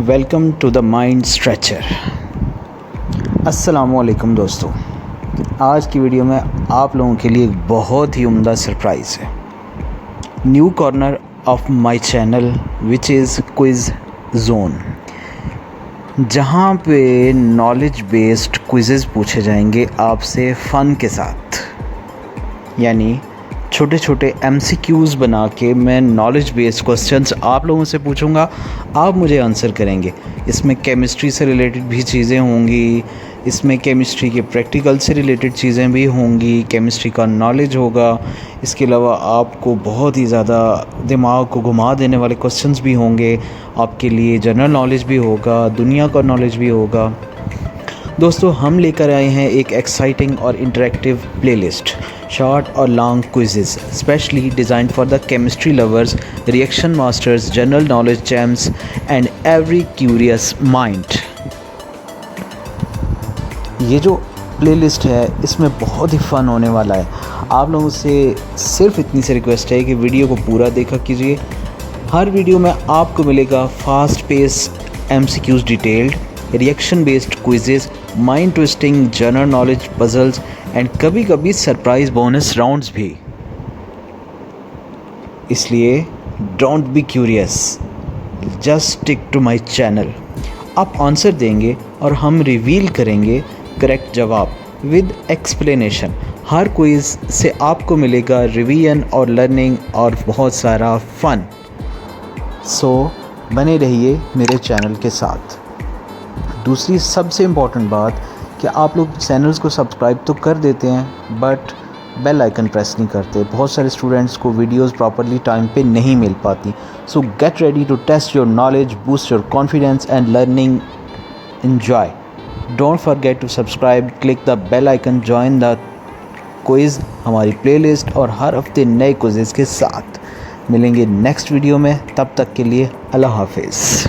Welcome to the mind stretcher. अस्सलामुअलैकुम दोस्तों, आज की वीडियो में आप लोगों के लिए एक बहुत ही उम्दा सरप्राइज़ है। New corner of my channel which is quiz zone, जहां पे नॉलेज बेस्ड क्विज़ेस पूछे जाएंगे आपसे फ़न के साथ। यानी छोटे छोटे MCQs बना के मैं नॉलेज बेस्ड क्वेश्चंस आप लोगों से पूछूंगा, आप मुझे आंसर करेंगे। इसमें केमिस्ट्री से रिलेटेड भी चीज़ें होंगी, इसमें केमिस्ट्री के प्रैक्टिकल से रिलेटेड चीज़ें भी होंगी, केमिस्ट्री का नॉलेज होगा। इसके अलावा आपको बहुत ही ज़्यादा दिमाग को घुमा देने वाले क्वेश्चंस भी होंगे। आपके लिए जनरल नॉलेज भी होगा, दुनिया का नॉलेज भी होगा। दोस्तों, हम लेकर आए हैं एक एक्साइटिंग और इंटरेक्टिव प्लेलिस्ट, शॉर्ट और long quizzes specially designed for the chemistry lovers, reaction masters, general knowledge gems and every curious mind. ये जो प्लेलिस्ट है इसमें बहुत ही फ़न होने वाला है। आप लोगों से सिर्फ इतनी सी रिक्वेस्ट है कि वीडियो को पूरा देखा कीजिए। हर वीडियो में आपको मिलेगा fast pace MCQs detailed, reaction based quizzes, mind twisting general knowledge puzzles and कभी कभी सरप्राइज बोनस राउंड्स भी। इसलिए don't be curious, just stick to my channel. आप आंसर देंगे और हम रिवील करेंगे करेक्ट जवाब विद एक्सप्लेनेशन। हर क्विज से आपको मिलेगा रिवीजन और लर्निंग और बहुत सारा फन। सो बने रहिए मेरे चैनल के साथ। दूसरी सबसे इम्पॉर्टेंट बात कि आप लोग चैनल्स को सब्सक्राइब तो कर देते हैं बट बेल आइकन प्रेस नहीं करते। बहुत सारे स्टूडेंट्स को वीडियोस प्रॉपरली टाइम पे नहीं मिल पाती। So get ready to test your knowledge, boost your confidence and learning enjoy. Don't forget to subscribe, click the bell icon, join the quiz, हमारी प्लेलिस्ट और हर हफ्ते नए क्विज़ेस के साथ मिलेंगे नेक्स्ट वीडियो में। तब तक के लिए अल्लाह हाफिज़।